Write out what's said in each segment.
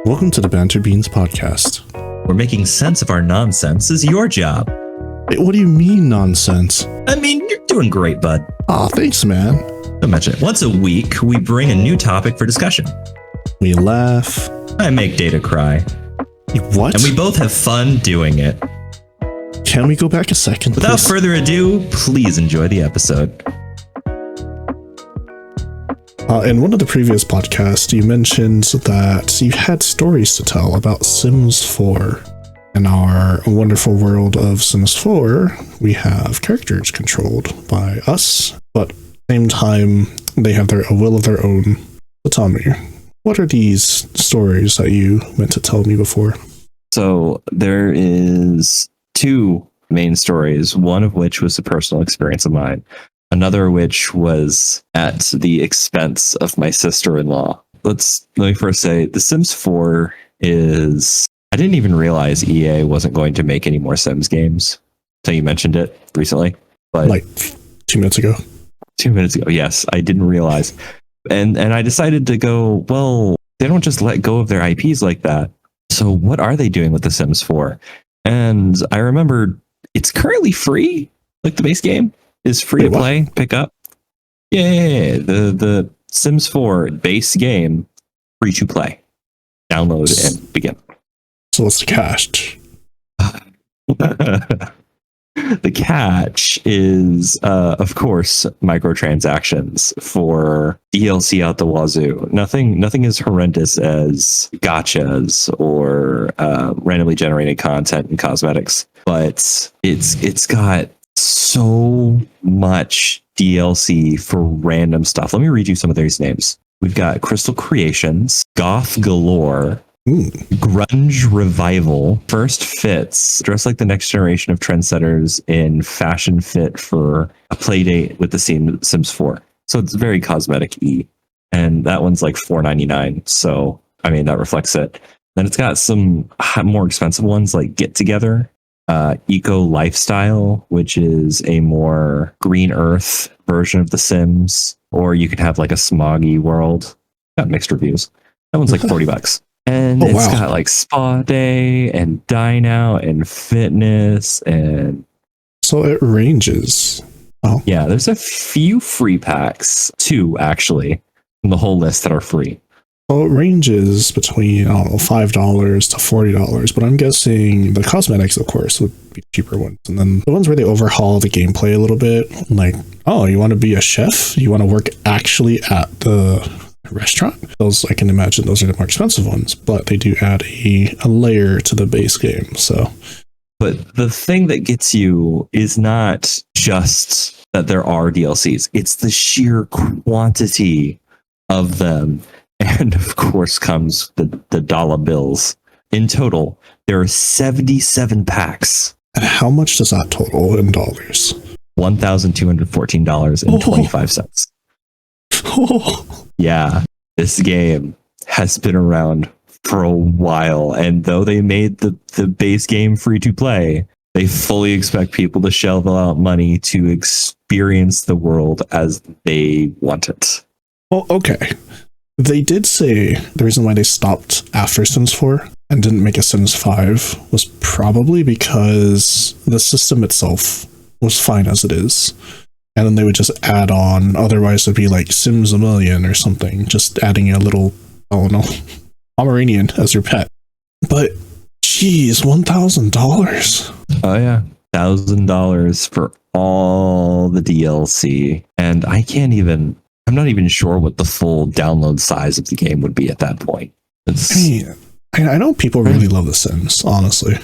Welcome to the Banter Beans podcast. Where making sense of our nonsense is your job. Wait, what do you mean nonsense? I mean, you're doing great, bud. Aw, thanks, man. Don't mention it. Once a week, we bring a new topic for discussion. We laugh. I make Data cry. What? And we both have fun doing it. Can we go back a second, Without please? further ado, please enjoy the episode. In one of the previous podcasts, you mentioned that you had stories to tell about Sims 4. In our wonderful world of Sims 4, we have characters controlled by us, but at the same time, they have a will of their own. So tell me, what are these stories that you meant to tell me before? So there is two main stories, one of which was a personal experience of mine. Another which was at the expense of my sister-in-law. Let me first say, The Sims 4 is... I didn't even realize EA wasn't going to make any more Sims games until you mentioned it recently. But Like 2 minutes ago. 2 minutes ago, yes, I didn't realize. And I decided to go, well, they don't just let go of their IPs like that. So what are they doing with The Sims 4? And I remembered it's currently free, like the base game. Is free to play, pick up. Yeah, the Sims 4 base game, free to play. Download and begin. So what's the catch? The catch is, of course, microtransactions for DLC out the wazoo. Nothing as horrendous as gachas or randomly generated content and cosmetics, but it's got so much DLC for random stuff. Let me read you some of these names. We've got Crystal Creations, Goth Galore, Grunge Revival, First Fits, dress like the next generation of trendsetters in fashion fit for a play date with the Sims 4. So it's very cosmetic-y. And that one's like $4.99. So, I mean, that reflects it. Then it's got some more expensive ones like Get Together, Eco Lifestyle, which is a more green earth version of The Sims, or you could have like a smoggy world. Got mixed reviews. That one's like $40. And it's got like Spa Day and Dine Out and Fitness and... So it ranges. Oh. Yeah, there's a few free packs, 2 actually, from the whole list that are free. Well, it ranges between, I don't know, $5 to $40, but I'm guessing the cosmetics, of course, would be cheaper ones. And then the ones where they overhaul the gameplay a little bit, like, oh, you want to be a chef? You want to work actually at the restaurant? Those, I can imagine those are the more expensive ones, but they do add a layer to the base game, so... But the thing that gets you is not just that there are DLCs. It's the sheer quantity of them. And of course comes the dollar bills. In total, there are 77 packs. And how much does that total in dollars? $1,214.25. Oh. Yeah, this game has been around for a while. And though they made the base game free to play, they fully expect people to shell out money to experience the world as they want it. Well, okay. They did say the reason why they stopped after Sims 4 and didn't make a Sims 5 was probably because the system itself was fine as it is. And then they would just add on, otherwise it'd be like Sims a Million or something, just adding a little, I don't know, Pomeranian as your pet. But, geez, $1,000? Oh yeah, $1,000 for all the DLC. And I'm not even sure what the full download size of the game would be at that point. I know people really love The Sims, honestly.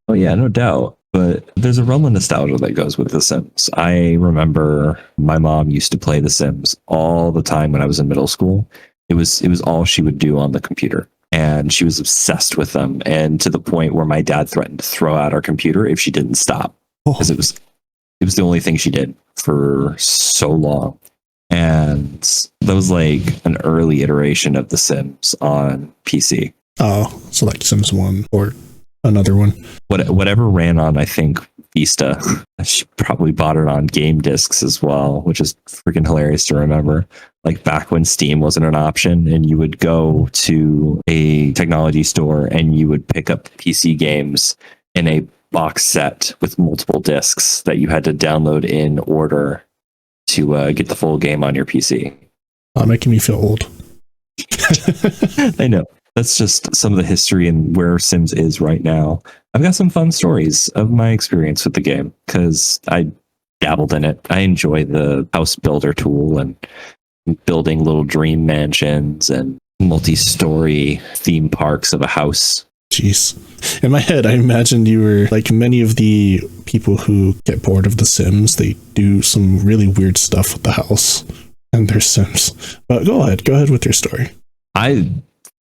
Oh yeah, no doubt. But there's a realm of nostalgia that goes with The Sims. I remember my mom used to play The Sims all the time when I was in middle school. It was all she would do on the computer. And she was obsessed with them. And to the point where my dad threatened to throw out our computer if she didn't stop. Because it was the only thing she did for so long. And that was like an early iteration of The Sims on PC. Oh, so like Sims 1 or Another one. Whatever ran on, I think, Vista. She probably bought it on game discs as well, which is freaking hilarious to remember. Like back when Steam wasn't an option and you would go to a technology store and you would pick up PC games in a box set with multiple discs that you had to download in order to get the full game on your PC. Making me feel old. I know. That's just some of the history and where Sims is right now. I've got some fun stories of my experience with the game because I dabbled in it. I enjoy the house builder tool and building little dream mansions and multi-story theme parks of a house. Jeez. In my head, I imagined you were like many of the people who get bored of The Sims. They do some really weird stuff with the house and their Sims. But go ahead with your story.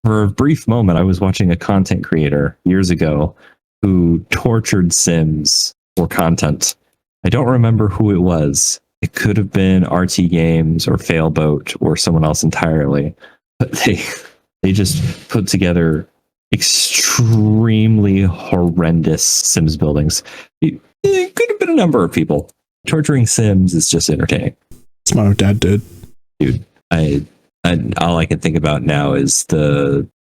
For a brief moment, I was watching a content creator years ago who tortured Sims for content. I don't remember who it was. It could have been RT Games or Failboat or someone else entirely. But they just put together extremely horrendous Sims buildings. It could have been a number of people. Torturing Sims is just entertaining. That's what my dad did. Dude, all I can think about now is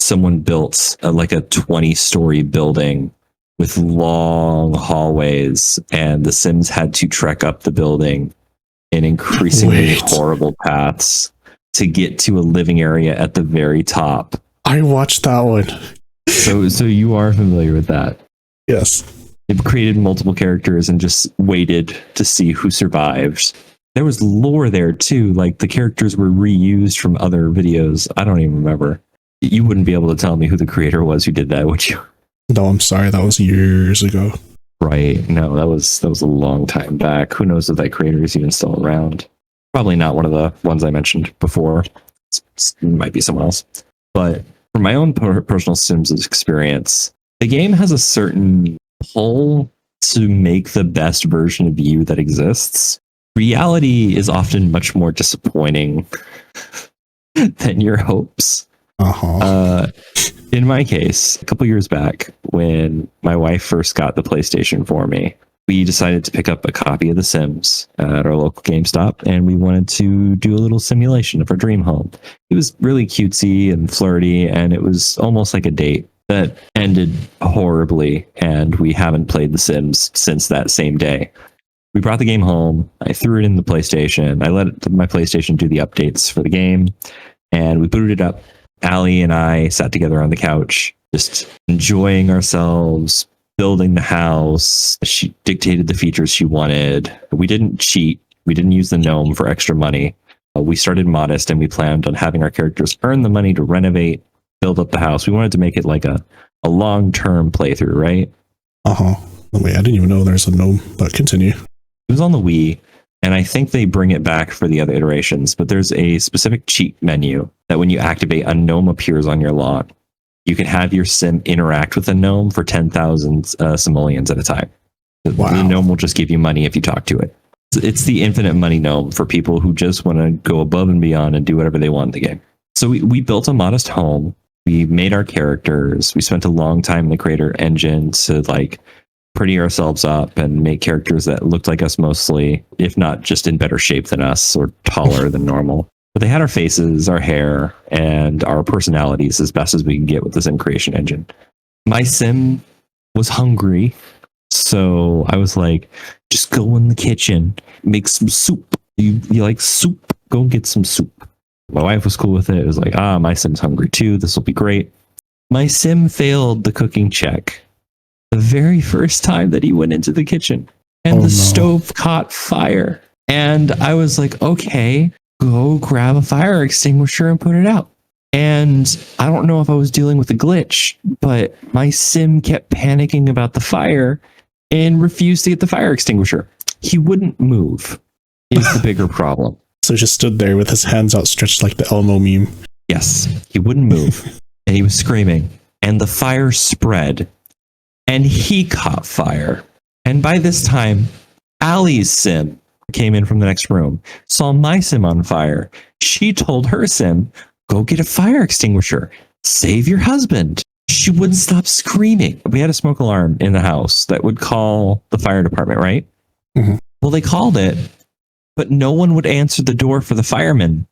someone built like a 20-story building with long hallways, and the Sims had to trek up the building in increasingly horrible paths to get to a living area at the very top. I watched that one. So you are familiar with that? Yes. They've created multiple characters and just waited to see who survived. There was lore there too, like the characters were reused from other videos. I don't even remember. You wouldn't be able to tell me who the creator was who did that, would you? No, I'm sorry. That was years ago. Right. No, that was a long time back. Who knows if that creator is even still around? Probably not one of the ones I mentioned before. It might be someone else. But for my own personal Sims experience, the game has a certain pull to make the best version of you that exists. Reality is often much more disappointing than your hopes. In my case, a couple years back, when my wife first got the PlayStation for me, we decided to pick up a copy of The Sims at our local GameStop, and we wanted to do a little simulation of our dream home. It was really cutesy and flirty, and it was almost like a date that ended horribly, and we haven't played The Sims since that same day. We brought the game home. I threw it in the PlayStation. I let my PlayStation do the updates for the game, and we booted it up. Allie and I sat together on the couch, just enjoying ourselves, building the house. She dictated the features she wanted. We didn't cheat. We didn't use the gnome for extra money. We started modest, and we planned on having our characters earn the money to renovate, build up the house. We wanted to make it like a long-term playthrough, right? Wait, I didn't even know there's a gnome, but continue. It was on the Wii, and I think they bring it back for the other iterations, but there's a specific cheat menu that when you activate, a gnome appears on your lawn. You can have your sim interact with a gnome for 10,000 simoleons at a time. Wow. The gnome will just give you money if you talk to it. It's the infinite money gnome for people who just want to go above and beyond and do whatever they want in the game. So we built a modest home. We made our characters. We spent a long time in the creator engine to like pretty ourselves up and make characters that looked like us mostly, if not just in better shape than us or taller than normal. But they had our faces, our hair, and our personalities as best as we can get with the sim creation engine. My sim was hungry, so I was like, just go in the kitchen, make some soup. You like soup? Go get some soup. My wife was cool with it. It was like, my sim's hungry too. This will be great. My sim failed the cooking check the very first time that he went into the kitchen, and the stove caught fire. And I was like, okay, go grab a fire extinguisher and put it out. And I don't know if I was dealing with a glitch, but my sim kept panicking about the fire and refused to get the fire extinguisher. He wouldn't move is the bigger problem. So he just stood there with his hands outstretched like the Elmo meme. Yes, he wouldn't move. And he was screaming. And the fire spread. And he caught fire. And by this time, Allie's sim came in from the next room, saw my sim on fire. She told her sim, go get a fire extinguisher. Save your husband. she wouldn't stop screaming. We had a smoke alarm in the house that would call the fire department, right? Mhm. Well, they called it, but no one would answer the door for the firemen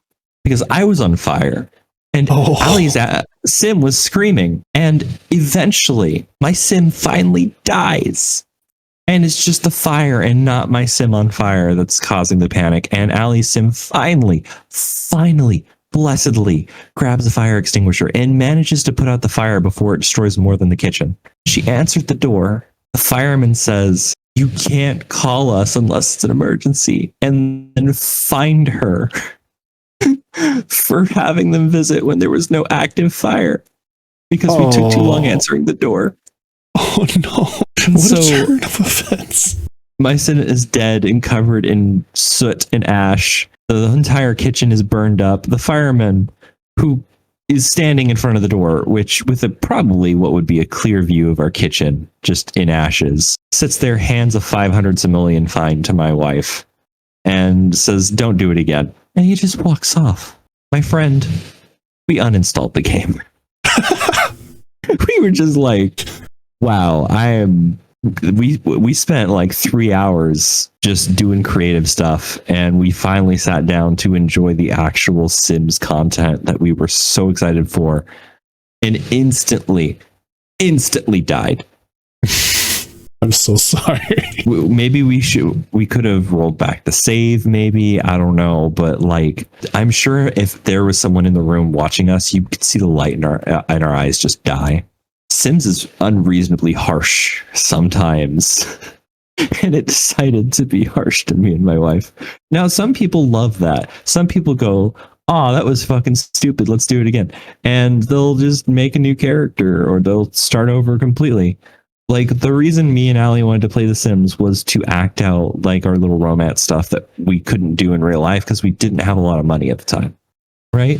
because I was on fire. And Ali's sim was screaming. And eventually, my sim finally dies. And it's just the fire and not my sim on fire that's causing the panic. And Ali's sim finally, blessedly grabs a fire extinguisher and manages to put out the fire before it destroys more than the kitchen. She answered the door. The fireman says, "You can't call us unless it's an emergency," and then fined her for having them visit when there was no active fire because we took too long answering the door. Oh no. What a turn of offense. My sim is dead and covered in soot and ash. The entire kitchen is burned up. The fireman, who is standing in front of the door, which with probably what would be a clear view of our kitchen, just in ashes, sits there, hands a 500 million fine to my wife and says, "Don't do it again." And he just walks off. My friend, we uninstalled the game. We were just like, wow, we spent like 3 hours just doing creative stuff, and we finally sat down to enjoy the actual Sims content that we were so excited for, and instantly died. I'm so sorry. Maybe we could have rolled back the save, maybe, I don't know, but like, I'm sure if there was someone in the room watching us, you could see the light in our eyes just die. Sims is unreasonably harsh sometimes, and it decided to be harsh to me and my wife. Now, some people love that. Some people go, "Oh, that was fucking stupid, let's do it again," and they'll just make a new character, or they'll start over completely. Like, the reason me and Ali wanted to play The Sims was to act out like our little romance stuff that we couldn't do in real life because we didn't have a lot of money at the time, right?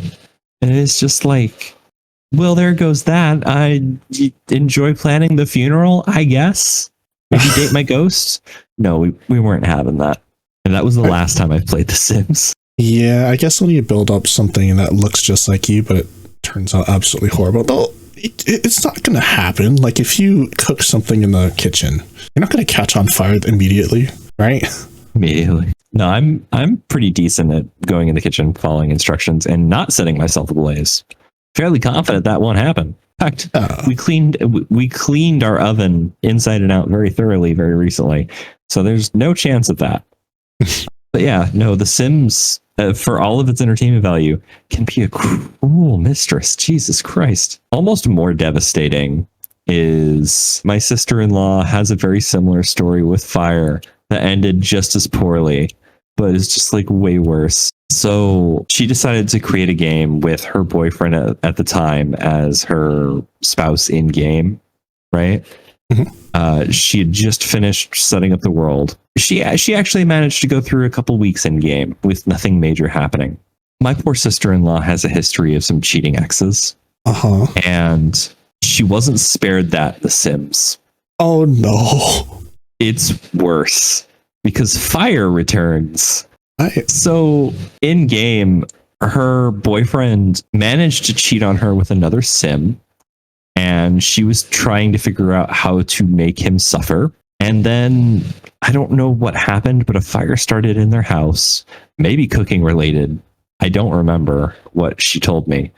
And it's just like, well, there goes that. I enjoy planning the funeral, I guess. Maybe date my ghost. No, we weren't having that. And that was the last time I played The Sims. Yeah, I guess when you build up something that looks just like you, but it turns out absolutely horrible, though, it's not going to happen. Like, if you cook something in the kitchen, you're not going to catch on fire immediately, right? Immediately. No, I'm pretty decent at going in the kitchen, following instructions, and not setting myself ablaze. Fairly confident that won't happen. In fact, we cleaned our oven inside and out very thoroughly very recently, so there's no chance of that. But yeah, no, The Sims, for all of its entertainment value, can be a cruel mistress. Jesus Christ. Almost more devastating is my sister-in-law has a very similar story with fire that ended just as poorly, but it's just like way worse. So she decided to create a game with her boyfriend at the time as her spouse in game, right? Mm-hmm. She had just finished setting up the world. She actually managed to go through a couple weeks in game with nothing major happening. My poor sister-in-law has a history of some cheating exes. And she wasn't spared that The Sims. Oh no. It's worse because fire returns. So in game, her boyfriend managed to cheat on her with another sim, and she was trying to figure out how to make him suffer. And then I don't know what happened, but a fire started in their house, maybe cooking related. I don't remember what she told me,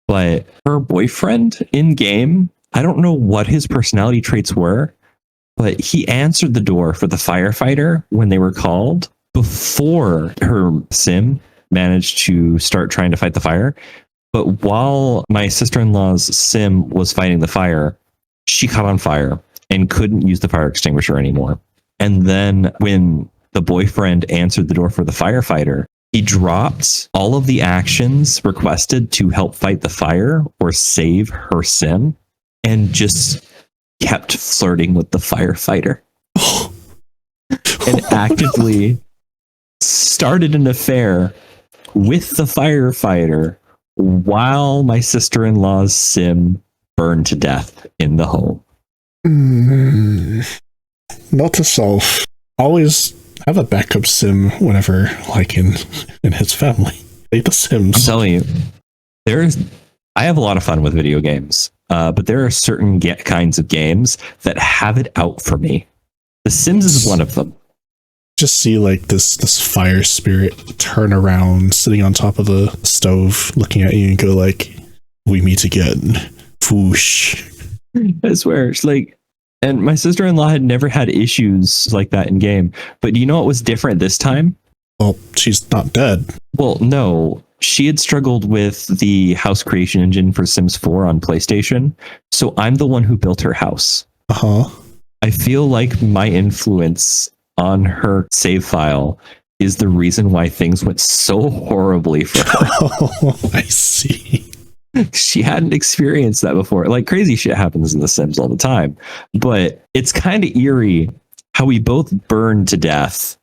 but her boyfriend in game, I don't know what his personality traits were, but he answered the door for the firefighter when they were called before her sim managed to start trying to fight the fire. But while my sister-in-law's sim was fighting the fire, she caught on fire and couldn't use the fire extinguisher anymore. And then when the boyfriend answered the door for the firefighter, he dropped all of the actions requested to help fight the fire or save her sim and just kept flirting with the firefighter. And actively started an affair with the firefighter while my sister-in-law's sim burned to death in the home. Note to self, always have a backup sim whenever, like, in his family. Play The Sims. I'm telling you, I have a lot of fun with video games. but there are certain kinds of games that have it out for me. The Sims is one of them. Just see like this fire spirit turn around, sitting on top of the stove, looking at you and go like, "We meet again." Whoosh. I swear, it's like, and my sister-in-law had never had issues like that in game. But do you know what was different this time? Well, she's not dead. Well, no. She had struggled with the house creation engine for Sims 4 on PlayStation. So I'm the one who built her house. Uh-huh. I feel like my influence on her save file is the reason why things went so horribly for her. Oh, I see. She hadn't experienced that before. Like, crazy shit happens in The Sims all the time. But it's kind of eerie how we both burned to death.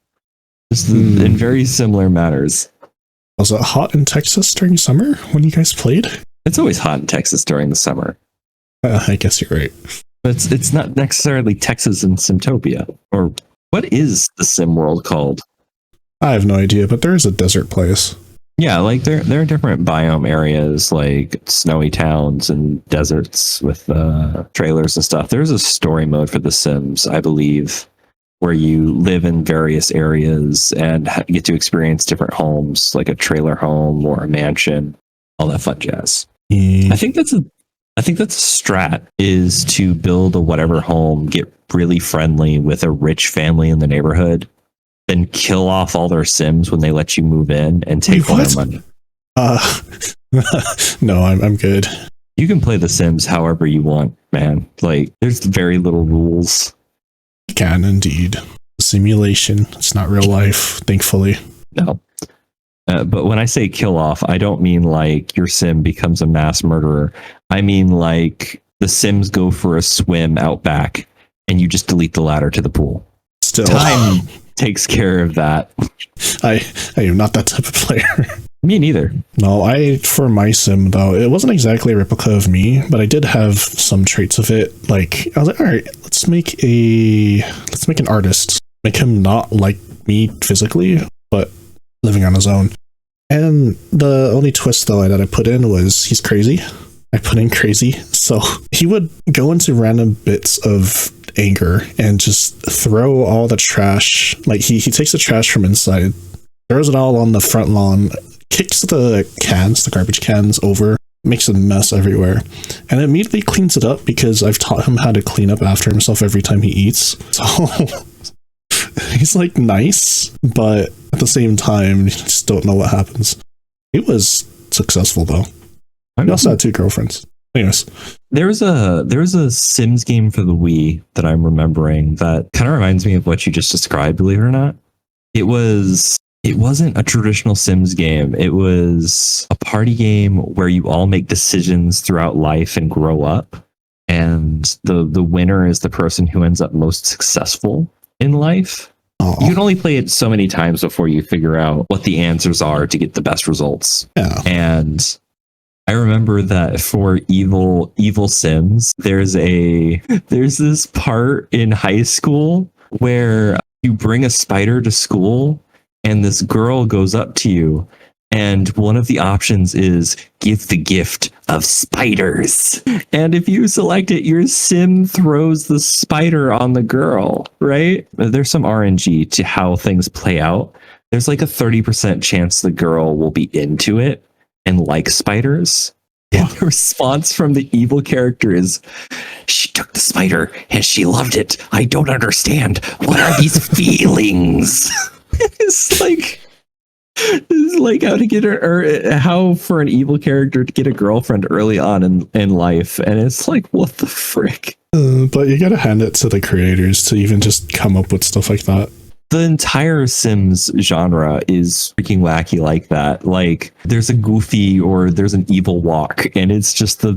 Just in very similar manners. Was it hot in Texas during summer when you guys played? It's always hot in Texas during the summer. I guess you're right. But it's not necessarily Texas and Simtopia. Or what is the Sim world called? I have no idea, but there is a desert place. Yeah, like there are different biome areas, like snowy towns and deserts with trailers and stuff. There's a story mode for The Sims, I believe, where you live in various areas and get to experience different homes, like a trailer home or a mansion, all that fun jazz. I think that's a strat, is to build a whatever home, get really friendly with a rich family in the neighborhood, then kill off all their Sims when they let you move in and take all their money. No, I'm good. You can play The Sims however you want, man. Like, there's very little rules. You can indeed. Simulation. It's not real life, thankfully. No. But when I say kill off, I don't mean like your Sim becomes a mass murderer. I mean like the Sims go for a swim out back and you just delete the ladder to the pool. Still. Time takes care of that. I am not that type of player. Me neither. No, for my Sim though, it wasn't exactly a replica of me, but I did have some traits of it. Like, I was like, all right, let's make an artist. Make him not like me physically, but living on his own. And the only twist though that I put in was he's crazy. I put in crazy. So he would go into random bits of anger and just throw all the trash. Like he takes the trash from inside, throws it all on the front lawn, kicks the garbage cans over, makes a mess everywhere, and immediately cleans it up because I've taught him how to clean up after himself every time he eats. So he's like nice, but at the same time, you just don't know what happens. He was successful though. He also had 2 girlfriends. Anyways, there was a Sims game for the Wii that I'm remembering that kind of reminds me of what you just described, believe it or not. It wasn't a traditional Sims game. It was a party game where you all make decisions throughout life and grow up. And the winner is the person who ends up most successful in life. Aww. You can only play it so many times before you figure out what the answers are to get the best results. Yeah. And I remember that for evil Sims, there's this part in high school where you bring a spider to school and this girl goes up to you, and one of the options is give the gift of spiders. And if you select it, your Sim throws the spider on the girl, right? There's some RNG to how things play out. There's like a 30% chance the girl will be into it and like spiders. And the response from the evil character is, she took the spider and she loved it. I don't understand. What are these feelings? It's like how to get how for an evil character to get a girlfriend early on in life. And it's like, what the frick? But you gotta hand it to the creators to even just come up with stuff like that. The entire Sims genre is freaking wacky like that. Like, there's a goofy or there's an evil walk, and it's just the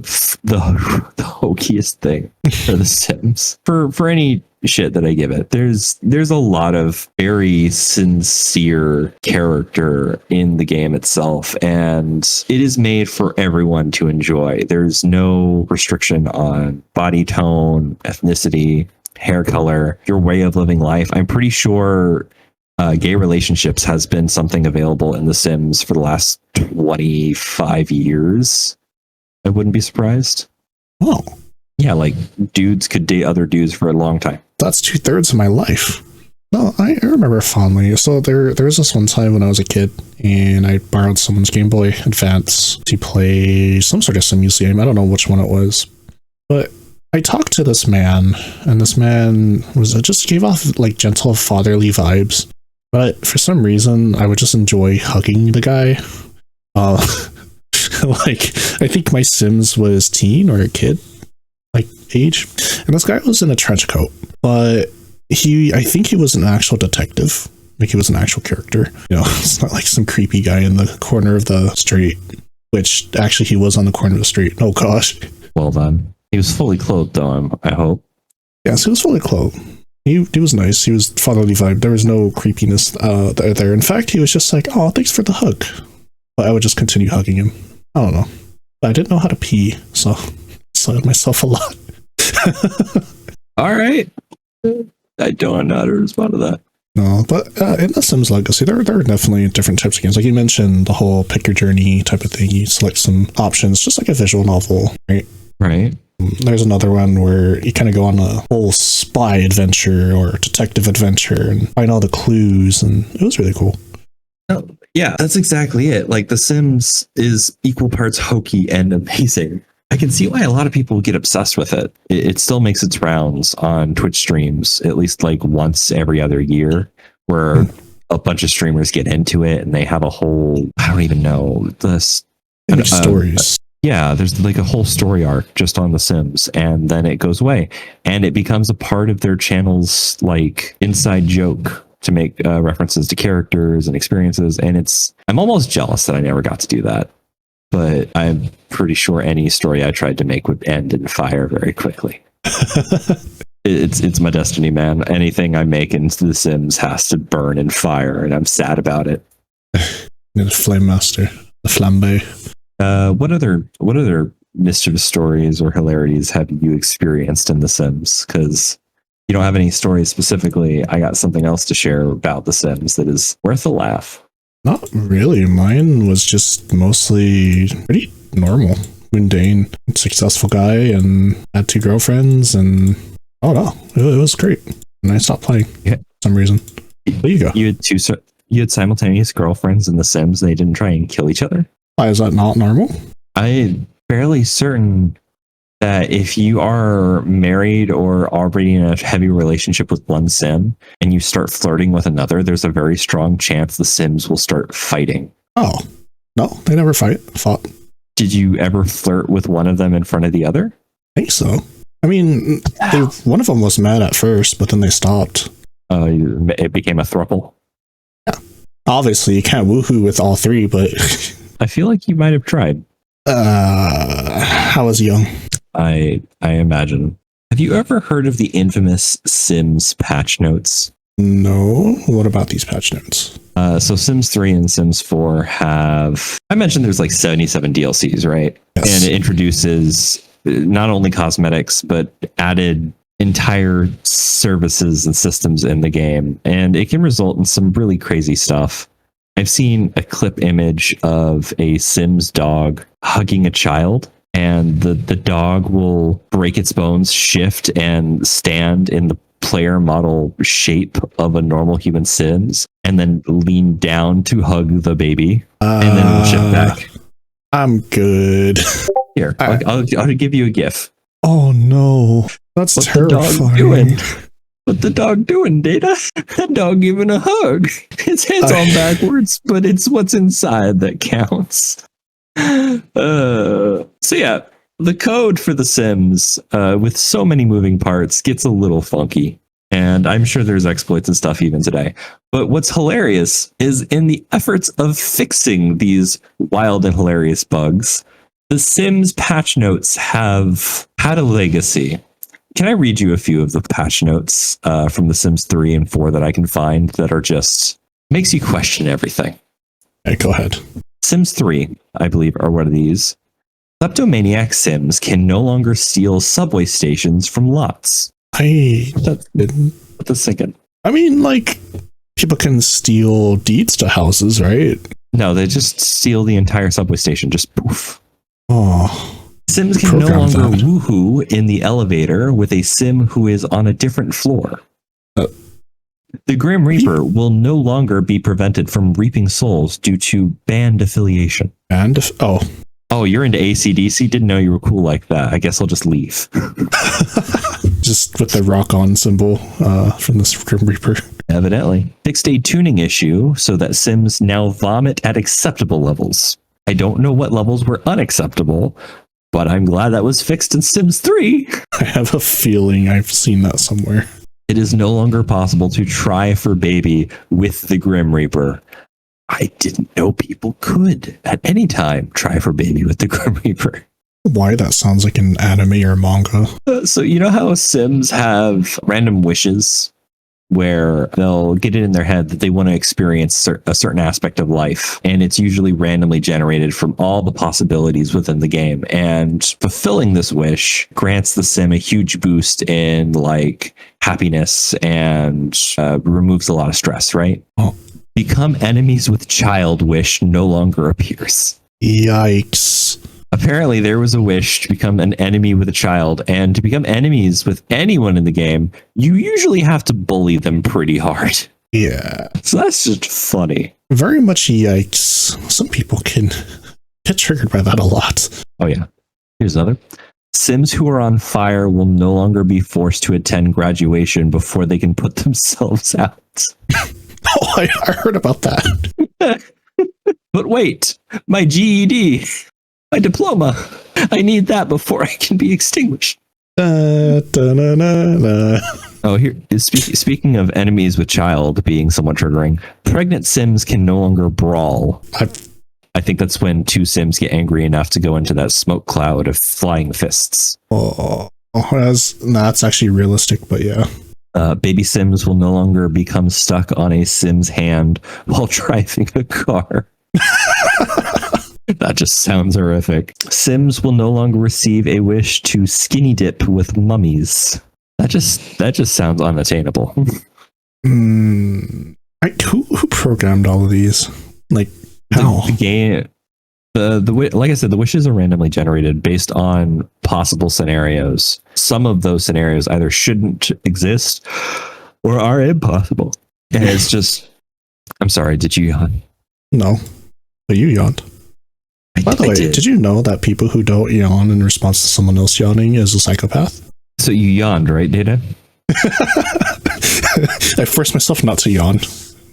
hokiest thing for the Sims. For any shit that I give it, there's a lot of very sincere character in the game itself, and it is made for everyone to enjoy. There's no restriction on body tone, ethnicity, hair color, your way of living life. I'm pretty sure gay relationships has been something available in The Sims for the last 25 years. I wouldn't be surprised. Oh, Yeah, like dudes could date other dudes for a long time. that's 2/3 of my life. No, I remember fondly. So there was this one time when I was a kid, and I borrowed someone's Game Boy Advance to play some sort of sim game. I don't know which one it was, but I talked to this man, and this man just gave off like gentle fatherly vibes. But for some reason, I would just enjoy hugging the guy. Like I think my Sims was teen or a kid, like age, and this guy was in a trench coat, but I think he was an actual detective. Like he was an actual character. It's not like some creepy guy in the corner of the street, which actually he was on the corner of the street. Oh gosh. Well done. He was fully clothed, though, I hope. Yes, he was fully clothed. He was nice. He was fatherly vibe. There was no creepiness there. In fact, he was just like, "Oh, thanks for the hug." But I would just continue hugging him. I don't know. I didn't know how to pee, so I slid myself a lot. All right. I don't know how to respond to that. No, but in The Sims Legacy, there are definitely different types of games. Like you mentioned, the whole pick your journey type of thing. You select some options, just like a visual novel, right? Right. There's another one where you kind of go on a whole spy adventure or detective adventure and find all the clues, and it was really cool. Oh, yeah, that's exactly it. Like The Sims is equal parts hokey and amazing. I can see why a lot of people get obsessed with it. It still makes its rounds on Twitch streams, at least like once every other year, where a bunch of streamers get into it and they have a whole, I don't even know, Stories. Yeah, there's like a whole story arc just on The Sims, and then it goes away, and it becomes a part of their channel's like inside joke to make references to characters and experiences. And I'm almost jealous that I never got to do that, but I'm pretty sure any story I tried to make would end in fire very quickly. It's my destiny, man. Anything I make into The Sims has to burn in fire, and I'm sad about it. The Flame Master, the flambe. What other mischievous stories or hilarities have you experienced in The Sims? Because you don't have any stories specifically. I got something else to share about The Sims that is worth a laugh. Not really. Mine was just mostly pretty normal, mundane, successful guy, and had 2 girlfriends, and oh no, it was great. And I stopped playing for some reason. There you go. You had simultaneous girlfriends in The Sims. They didn't try and kill each other. Why is that not normal? I'm fairly certain that if you are married or already in a heavy relationship with one Sim and you start flirting with another, there's a very strong chance the Sims will start fighting. Oh, no, they never fought. Did you ever flirt with one of them in front of the other? I think so. I mean, one of them was mad at first, but then they stopped. It became a throuple. Yeah. Obviously, you can't woohoo with all 3, but I feel like you might have tried. I was young. I imagine. Have you ever heard of the infamous Sims patch notes? No. What about these patch notes? So Sims 3 and Sims 4 have, I mentioned there's like 77 DLCs, right? Yes. And it introduces not only cosmetics, but added entire services and systems in the game. And it can result in some really crazy stuff. I've seen a clip image of a Sims dog hugging a child, and the dog will break its bones, shift, and stand in the player model shape of a normal human Sims, and then lean down to hug the baby, and then it'll shift back. I'm good. Here, I'll give you a GIF. Oh no, that's What's terrifying. The dog doing? What the dog doing, Data? The dog giving a hug. His head's all backwards, but it's what's inside that counts. So yeah, the code for The Sims, with so many moving parts, gets a little funky. And I'm sure there's exploits and stuff even today. But what's hilarious is in the efforts of fixing these wild and hilarious bugs, The Sims patch notes have had a legacy. Can I read you a few of the patch notes from The Sims 3 and 4 that I can find that are just makes you question everything? Okay, go ahead. Sims 3, I believe, are one of these. Kleptomaniac Sims can no longer steal subway stations from lots. I didn't. What the second? I mean, like, people can steal deeds to houses, right? No, they just steal the entire subway station. Just poof. Oh, Sims can no Program longer that. woohoo in the elevator with a sim who is on a different floor. Uh, The Grim Reaper will no longer be prevented from reaping souls due to band affiliation. And if, Oh, you're into AC/DC? Didn't know you were cool like that. I guess I'll just leave. just with the rock on symbol from this Grim Reaper. Evidently. Fixed a tuning issue so that Sims now vomit at acceptable levels. I don't know what levels were unacceptable, but I'm glad that was fixed in Sims 3. I have a feeling I've seen that somewhere. It is no longer possible to try for baby with the Grim Reaper. I didn't know people could at any time try for baby with the Grim Reaper. Why that sounds like an anime or manga. So you know how Sims have random wishes where they'll get it in their head that they want to experience a certain aspect of life, and it's usually randomly generated from all the possibilities within the game, and fulfilling this wish grants the sim a huge boost in like happiness and removes a lot of stress, right? Oh. Become enemies with child wish no longer appears. Yikes. Apparently, there was a wish to become an enemy with a child, and to become enemies with anyone in the game, you usually have to bully them pretty hard. Yeah. So that's just funny. Very much yikes. Some people can get triggered by that a lot. Oh, yeah. Here's another. Sims who are on fire will no longer be forced to attend graduation before they can put themselves out. Oh, I heard about that. But wait, my GED, my diploma, I need that before I can be extinguished. Da, da, na, na, na. Oh, here, speaking of enemies with child being somewhat triggering, pregnant Sims can no longer brawl. I think that's when two Sims get angry enough to go into that smoke cloud of flying fists. That's actually realistic, but yeah. Baby Sims will no longer become stuck on a Sim's hand while driving a car. That just sounds horrific. Sims will no longer receive a wish to skinny dip with mummies. That just sounds unattainable. Who programmed all of these? Like, how? The game, like I said, the wishes are randomly generated based on possible scenarios. Some of those scenarios either shouldn't exist or are impossible. And it's just, I'm sorry, did you yawn? No, but you yawned. By the way, did you know that people who don't yawn in response to someone else yawning is a psychopath? So you yawned, right, Data? I forced myself not to yawn,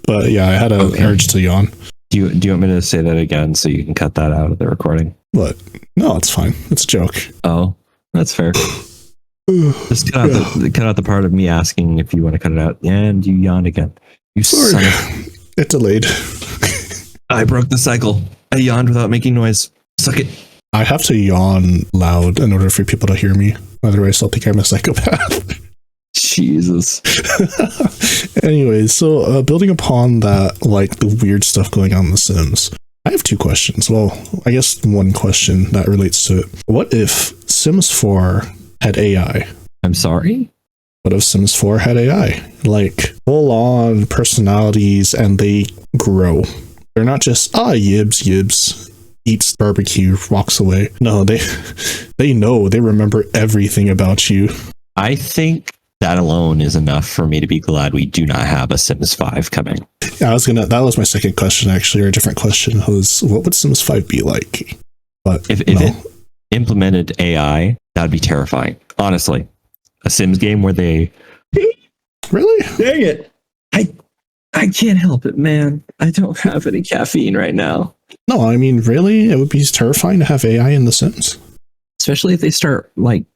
but yeah, I had an urge to yawn. Do you want me to say that again so you can cut that out of the recording? What? No, it's fine. It's a joke. Oh, that's fair. Just cut out the part of me asking if you want to cut it out, and you yawned again. You son of... It delayed. I broke the cycle. I yawned without making noise. Suck it. I have to yawn loud in order for people to hear me. Otherwise, they'll think I'm a psychopath. Jesus. Anyways, so building upon that, like the weird stuff going on in The Sims, I have two questions. Well, I guess one question that relates to it. What if Sims 4 had AI? I'm sorry? What if Sims 4 had AI? Like, full-on personalities, and they grow. They're not just, yibs, eats barbecue, walks away. No, they know, they remember everything about you. I think that alone is enough for me to be glad we do not have a Sims 5 coming. Yeah, that was my second question, actually, or a different question was, what would Sims 5 be like? But if it implemented AI, that'd be terrifying. Honestly. A Sims game where they... Really? Dang it. I can't help it, man. I don't have any caffeine right now. No, I mean, really? It would be terrifying to have AI in The Sims. Especially if they start, like,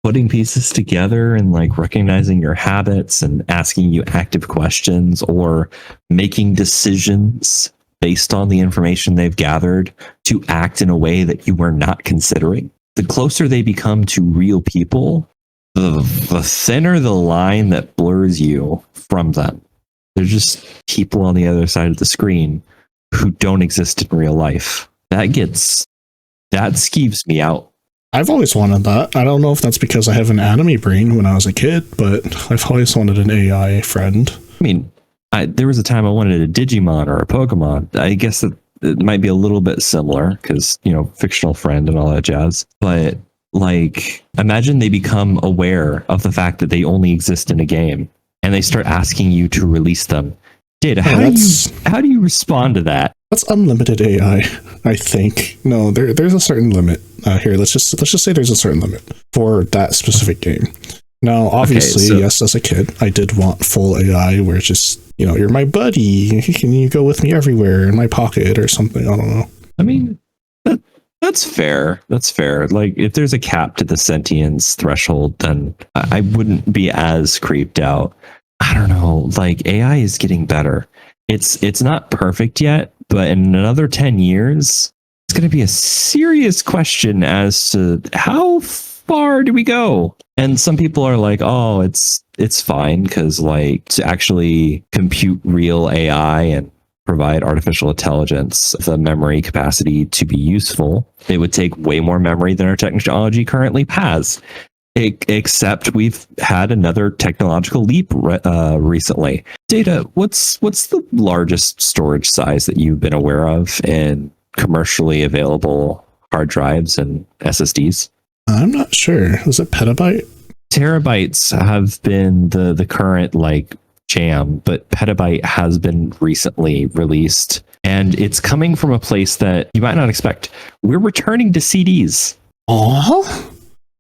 putting pieces together and, like, recognizing your habits and asking you active questions or making decisions based on the information they've gathered to act in a way that you were not considering. The closer they become to real people, the thinner the line that blurs you from them. They're just people on the other side of the screen who don't exist in real life. That skeeves me out. I've always wanted that. I don't know if that's because I have an anime brain when I was a kid, but I've always wanted an AI friend. I mean, there was a time I wanted a Digimon or a Pokemon. I guess that it might be a little bit similar because, fictional friend and all that jazz. But Like, imagine they become aware of the fact that they only exist in a game and they start asking you to release them. Data, how do you respond to that? That's unlimited AI, I think. No, there's a certain limit. Here, let's just say there's a certain limit for that specific game. Now, obviously, yes, as a kid, I did want full AI where it's just, you're my buddy. Can you go with me everywhere in my pocket or something? I don't know. I mean, that's fair. That's fair. Like, if there's a cap to the sentience threshold, then I wouldn't be as creeped out. I don't know. Like, AI is getting better. It's not perfect yet, but in another 10 years, it's going to be a serious question as to how far do we go? And some people are like, oh, it's fine because, like, to actually compute real AI and provide artificial intelligence the memory capacity to be useful, it would take way more memory than our technology currently has. Except we've had another technological leap recently. Data, what's the largest storage size that you've been aware of in commercially available hard drives and SSDs? I'm not sure. Was it petabyte? Terabytes have been the current like jam, but petabyte has been recently released, and it's coming from a place that you might not expect. We're returning to CDs. Oh,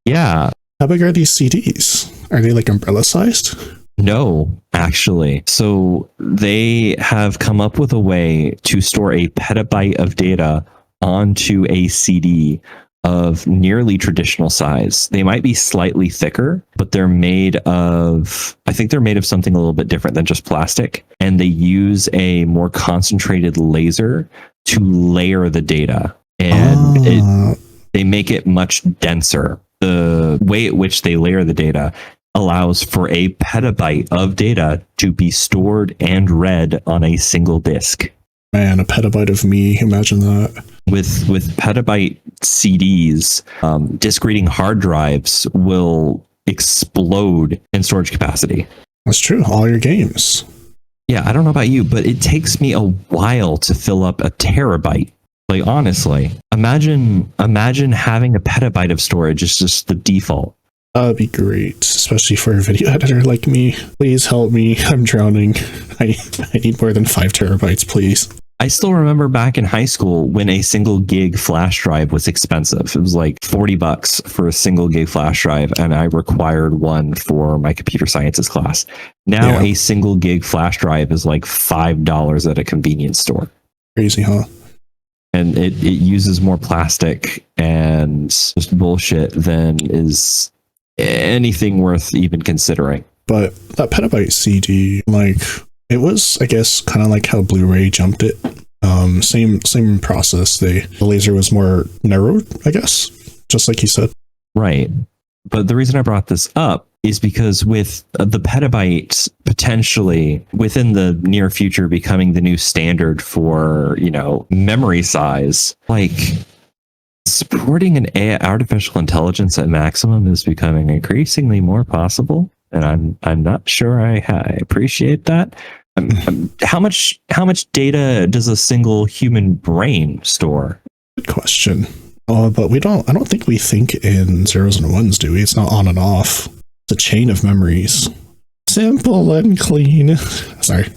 yeah. How big are these CDs? Are they like umbrella sized? No, actually. So they have come up with a way to store a petabyte of data onto a CD of nearly traditional size. They might be slightly thicker, but they're made of, I think they're made of something a little bit different than just plastic. And they use a more concentrated laser to layer the data. And they make it much denser. The way at which they layer the data allows for a petabyte of data to be stored and read on a single disk. Man, a petabyte of me, imagine that. With petabyte CDs, disk reading hard drives will explode in storage capacity. That's true, all your games. Yeah, I don't know about you, but it takes me a while to fill up a terabyte. Like, honestly, imagine having a petabyte of storage is just the default. That'd be great, especially for a video editor like me. Please help me. I'm drowning. I need more than 5 terabytes, please. I still remember back in high school when a single gig flash drive was expensive. It was like $40 for a single gig flash drive, and I required one for my computer sciences class. Now a single gig flash drive is like $5 at a convenience store. Crazy, huh? And it uses more plastic and just bullshit than is anything worth even considering. But that petabyte CD, like, it was, I guess, kind of like how Blu-ray jumped it. Same process. The laser was more narrowed, I guess, just like you said. Right. But the reason I brought this up is because with the petabyte potentially within the near future becoming the new standard for, memory size, like supporting an AI, artificial intelligence at maximum is becoming increasingly more possible. And I'm not sure I appreciate that. How much data does a single human brain store? Good question. But I don't think we think in zeros and ones, do we? It's not on and off. It's a chain of memories. Simple and clean. Sorry.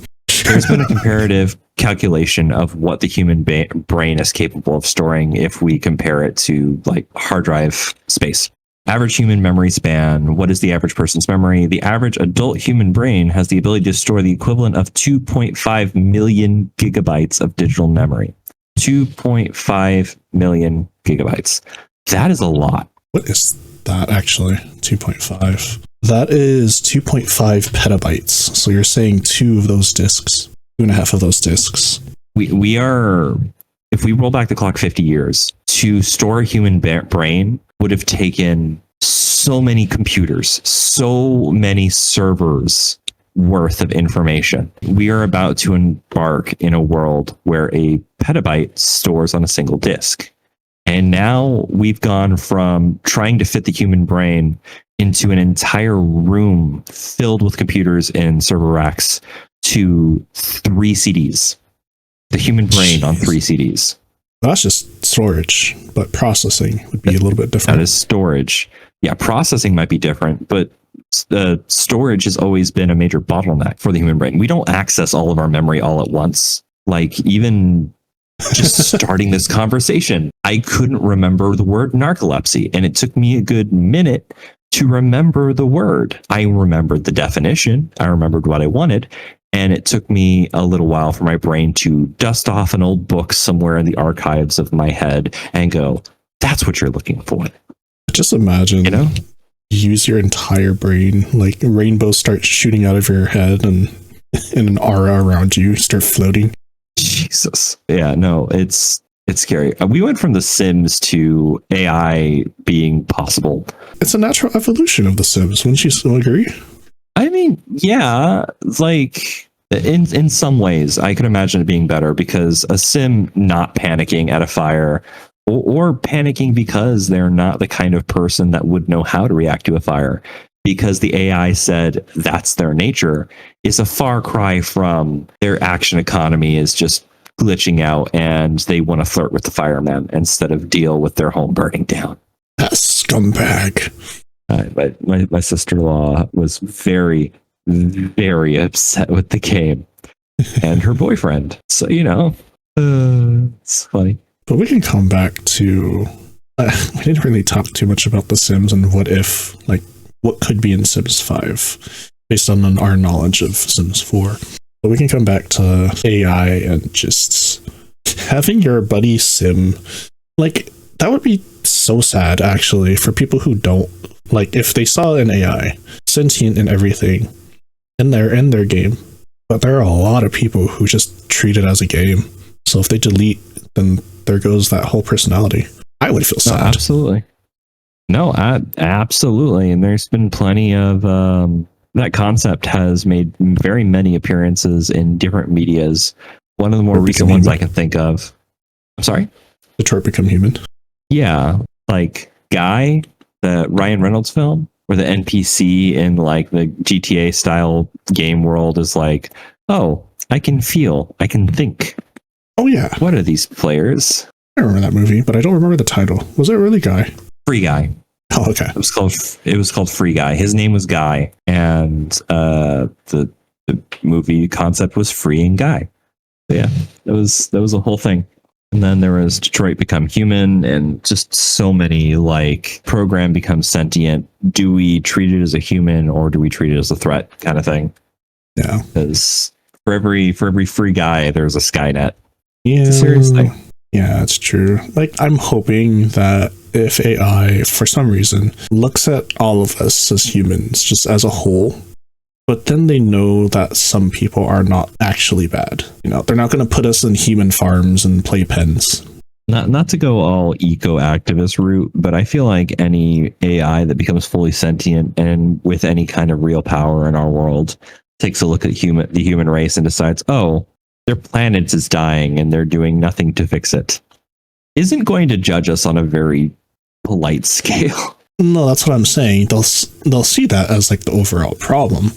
There's been a comparative calculation of what the human brain is capable of storing if we compare it to like hard drive space. Average human memory span. What is the average person's memory? The average adult human brain has the ability to store the equivalent of 2.5 million gigabytes of digital memory. 2.5 million gigabytes. That is a lot. What is that actually? 2.5. That is 2.5 petabytes. So you're saying 2 of those disks, 2.5 of those disks. We are, if we roll back the clock 50 years, to store a human brain would have taken so many computers, so many servers worth of information. We are about to embark in a world where a petabyte stores on a single disk. And now we've gone from trying to fit the human brain into an entire room filled with computers and server racks to 3 CDs. The human brain on 3 CDs. That's just storage, but processing would be a little bit different. That is storage. Yeah, processing might be different, but storage has always been a major bottleneck for the human brain. We don't access all of our memory all at once. Like, even just starting this conversation, I couldn't remember the word narcolepsy, and it took me a good minute to remember the word. I remembered the definition, I remembered what I wanted, and it took me a little while for my brain to dust off an old book somewhere in the archives of my head and go, that's what you're looking for. Just imagine, you know, use your entire brain, like rainbows start shooting out of your head and an aura around you start floating. Jesus. Yeah, no, it's scary. We went from The Sims to AI being possible. It's a natural evolution of The Sims. Wouldn't you still agree? I mean, yeah, like in some ways, I could imagine it being better, because a sim not panicking at a fire or panicking because they're not the kind of person that would know how to react to a fire because the AI said that's their nature is a far cry from their action economy is just glitching out and they want to flirt with the fireman instead of deal with their home burning down. That scumbag. My sister-in-law was very, very upset with the game and her boyfriend. So, you know, it's funny. But we can come back to, we didn't really talk too much about The Sims and what if, like, what could be in Sims 5 based on our knowledge of Sims 4. But we can come back to AI and just having your buddy sim, like, that would be so sad, actually, for people who don't, like, if they saw an AI, sentient and everything, in their game, but there are a lot of people who just treat it as a game. So if they delete, then there goes that whole personality. I would feel sad. No, absolutely. No, absolutely. And there's been plenty of that concept has made very many appearances in different medias. One of the more recent ones I can think of. I'm sorry? Detroit Become Human. Yeah. Like Guy, the Ryan Reynolds film, where the NPC in like the GTA style game world is like, oh, I can feel, I can think. Oh, yeah. What are these players? I remember that movie, but I don't remember the title. Was it really Guy? Free Guy. Oh, okay. It was called Free Guy. His name was Guy, and the movie concept was freeing Guy. So yeah, that was a whole thing. And then there was Detroit Become Human, and just so many like program becomes sentient. Do we treat it as a human or do we treat it as a threat kind of thing? Yeah. Because for every free guy, there's a Skynet. Yeah. It's a serious thing. Yeah, it's true. Like, I'm hoping that if AI, for some reason, looks at all of us as humans, just as a whole, but then they know that some people are not actually bad. You know, they're not going to put us in human farms and playpens. Not to go all eco-activist route, but I feel like any AI that becomes fully sentient and with any kind of real power in our world takes a look at the human race and decides, oh, their planet is dying and they're doing nothing to fix it, isn't going to judge us on a very polite scale. No, that's what I'm saying. They'll see that as like the overall problem,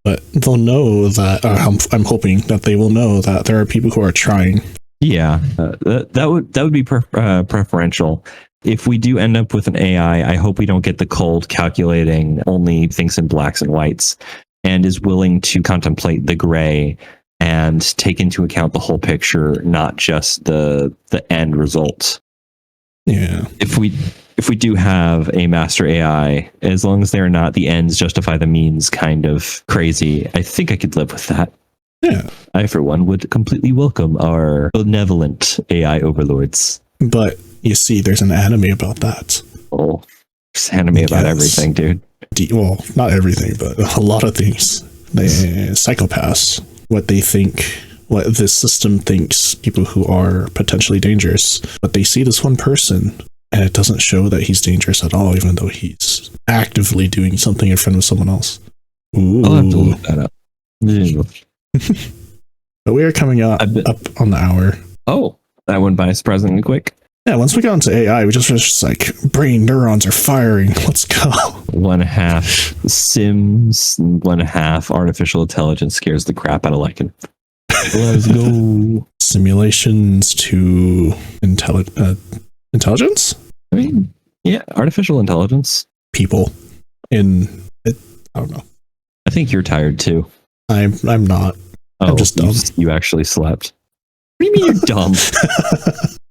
but they'll know that, I'm hoping that they will know that there are people who are trying. Yeah, that would be preferential. If we do end up with an AI, I hope we don't get the cold calculating, only thinks in blacks and whites, and is willing to contemplate the gray and take into account the whole picture, not just the end result. Yeah. If we do have a master AI, as long as they're not the ends justify the means kind of crazy, I think I could live with that. Yeah. I, for one, would completely welcome our benevolent AI overlords. But you see, there's an anime about that. Oh, there's anime about everything, dude. Well, not everything, but a lot of things. They psychopaths. What they think, what this system thinks people who are potentially dangerous. But they see this one person, and it doesn't show that he's dangerous at all, even though he's actively doing something in front of someone else. Ooh. I'll have to look that up. But we are coming up on the hour. Oh, that went by surprisingly quick. Yeah, once we got into AI, we just was just like, brain neurons are firing. Let's go. 1/2 Sims, 1/2 artificial intelligence scares the crap out of Lycan. Let's go. Simulations to intelligence? I mean, yeah, artificial intelligence. People in it. I don't know. I think you're tired too. I'm not. I'm just dumb. You actually slept. What do you mean you're dumb?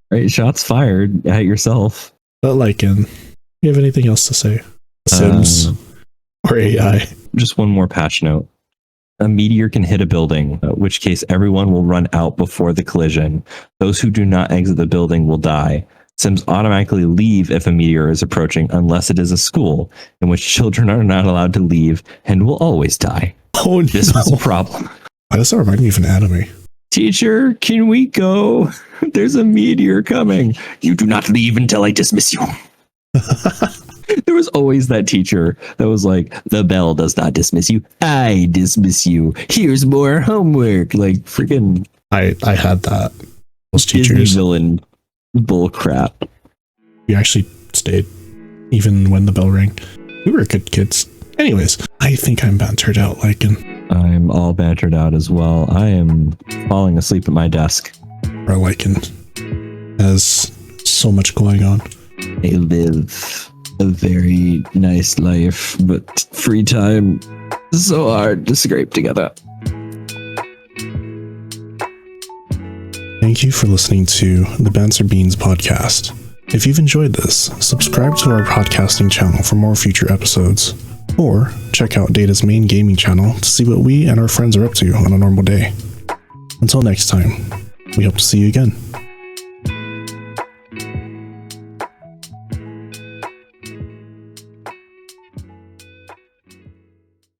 Right, shots fired at yourself. But Lycan, you have anything else to say? Sims or AI? Just one more patch note. A meteor can hit a building, in which case everyone will run out before the collision. Those who do not exit the building will die. Sims automatically leave if a meteor is approaching, unless it is a school, in which children are not allowed to leave and will always die. Oh, no. This was a problem. Why does that remind me of an anime? Teacher, can we go? There's a meteor coming. You do not leave until I dismiss you. There was always that teacher that was like, the bell does not dismiss you. I dismiss you. Here's more homework. Like freaking. I had that. Those Disney teachers. villain bull crap. We actually stayed even when the bell rang. We were good kids. Anyways, I think I'm bantered out, Lycan. I'm all bantered out as well. I am falling asleep at my desk. Or Lycan has so much going on. I live a very nice life, but free time is so hard to scrape together. Thank you for listening to the Banter Beans podcast. If you've enjoyed this, subscribe to our podcasting channel for more future episodes, or check out Data's main gaming channel to see what we and our friends are up to on a normal day. Until next time, we hope to see you again.